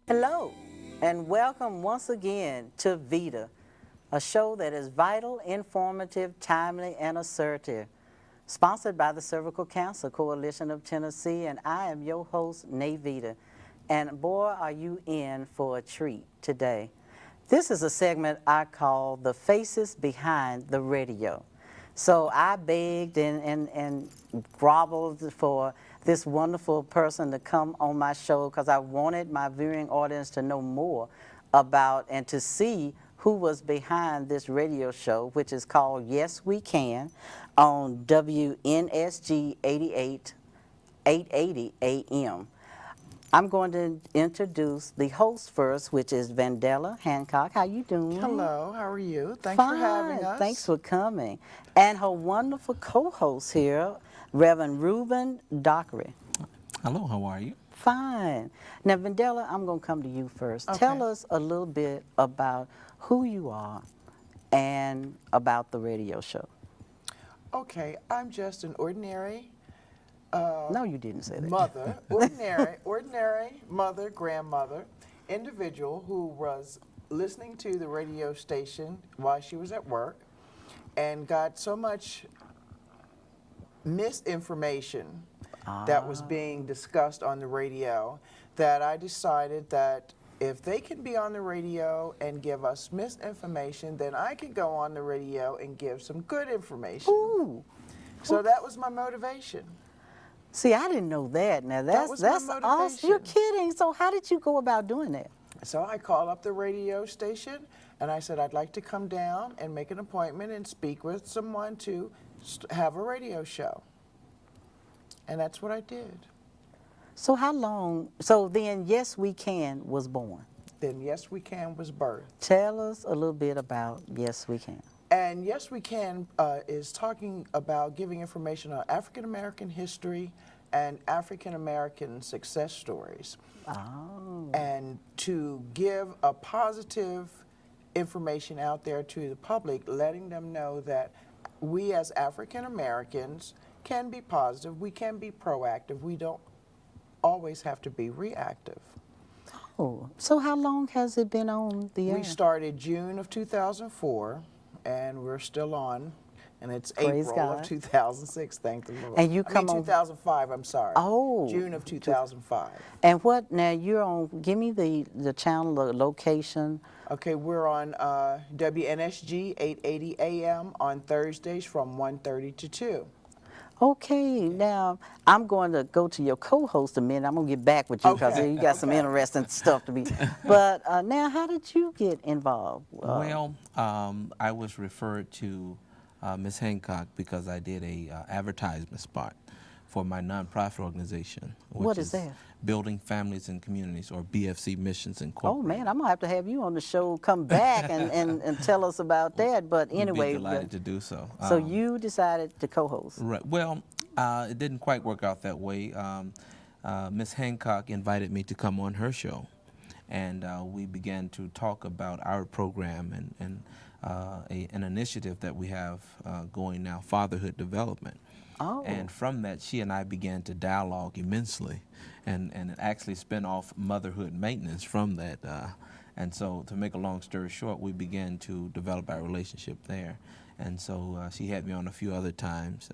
Hello, and welcome once again to VITA, a show that is vital, informative, timely, and assertive, sponsored by the Cervical Cancer Coalition of Tennessee, and I am your host, Nay VITA, and boy, are you in for a treat today. This is a segment I call The Faces Behind the Radio. So I begged and groveled for this wonderful person to come on my show because I wanted my viewing audience to know more about and to see who was behind this radio show, which is called Yes We Can on WNSG 880 AM. I'm going to introduce the host first, which is Vandella Hancock. How you doing? Hello, how are you? Thanks Fine. for having us. Thanks for coming. And her wonderful co-host here, Reverend Ruben Dockery. Hello, how are you? Fine. Now, Vandella, I'm going to come to you first. Okay. Tell us a little bit about who you are and about the radio show. Okay, I'm just an ordinary No, you didn't say that. mother, ordinary mother, grandmother, individual who was listening to the radio station while she was at work and got so much misinformation that was being discussed on the radio that I decided that if they can be on the radio and give us misinformation, then I can go on the radio and give some good information. Ooh. So that was my motivation. See, I didn't know that. Now, that's was my awesome. motivation. You're kidding. So how did you go about doing that? So I called up the radio station and I said, I'd like to come down and make an appointment and speak with someone to have a radio show. And that's what I did. So how long, so then Yes We Can was born. Then Yes We Can was birthed. Tell us a little bit about Yes We Can. And Yes We Can is talking about giving information on African American history and African American success stories. Oh. And to give a positive information out there to the public, letting them know that we as African Americans can be positive, we can be proactive, we don't always have to be reactive. Oh, so how long has it been on the air? We started June of 2004 and we're still on, and it's Praise April God. of 2006, thank the Lord. And you I come mean, on- 2005, I'm sorry. Oh. June of 2005. And what, now you're on, give me the channel, the location. Okay, we're on WNSG 880 AM on Thursdays from 1:30 to 2. Okay, now I'm going to go to your co-host a minute. I'm going to get back with you because Okay, you got some interesting stuff to be. But now, how did you get involved? Well, I was referred to Ms. Hancock because I did a advertisement spot for my nonprofit organization. Which What is that? Building Families and Communities, or BFC Missions Oh Incorporated. man, I'm gonna have you on the show. Come back and tell us about that. But anyway, We'd be delighted to do so. So you decided to co-host. Right. Well, it didn't quite work out that way. Ms. Hancock invited me to come on her show, and we began to talk about our program and an initiative that we have going now, Fatherhood Development. Oh. And from that, she and I began to dialogue immensely and actually spin off motherhood maintenance from that. And so, to make a long story short, we began to develop our relationship there. And so she had me on a few other times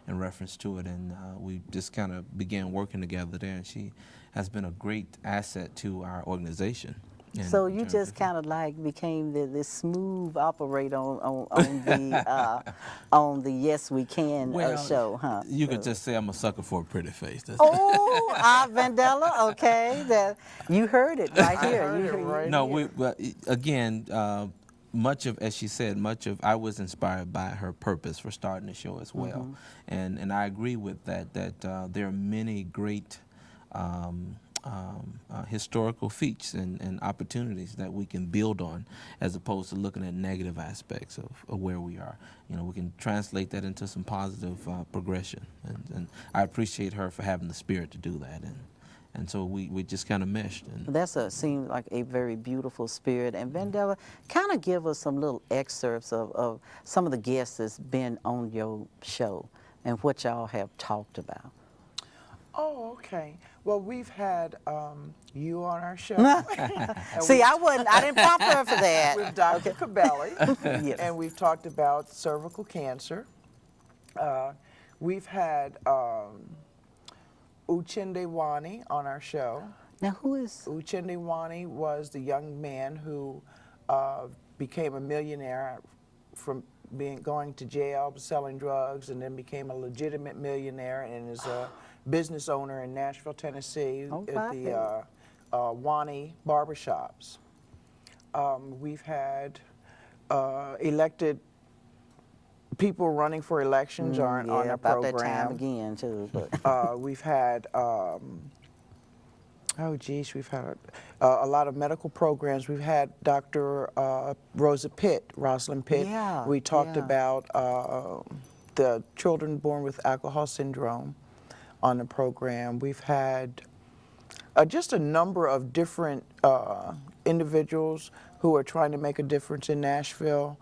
in reference to it, and we just kind of began working together there. And she has been a great asset to our organization. So you just kind of like became this smooth operator on the Yes We Can show, huh? You could just say I'm a sucker for a pretty face. That's Vandella, okay, that you heard it right here. heard it right No, here. again, much of, as she said, I was inspired by her purpose for starting the show as well, and I agree with that. There are many great historical feats and opportunities that we can build on, as opposed to looking at negative aspects of where we are. You know, we can translate that into some positive progression, and I appreciate her for having the spirit to do that, and so we just kind of meshed. And That seems like a very beautiful spirit. And Vandella, kind of give us some little excerpts of some of the guests that's been on your show and what y'all have talked about. Oh, okay. Well, we've had you on our show. See, I didn't prompt her for that. With Dr. Cabelli, Yes. and we've talked about cervical cancer. We've had Uchendu Wani on our show. Now, who is? Uchendu Wani was the young man who became a millionaire from going to jail, selling drugs, and then became a legitimate millionaire and is a business owner in Nashville, Tennessee at the Wani barbershops. We've had elected people running for elections on the about program. that time again, too. But. We've had, we've had a lot of medical programs. We've had Dr. Rosalind Pitt. Yeah, We talked about the children born with alcohol syndrome on the program. We've had just a number of different individuals who are trying to make a difference in Nashville.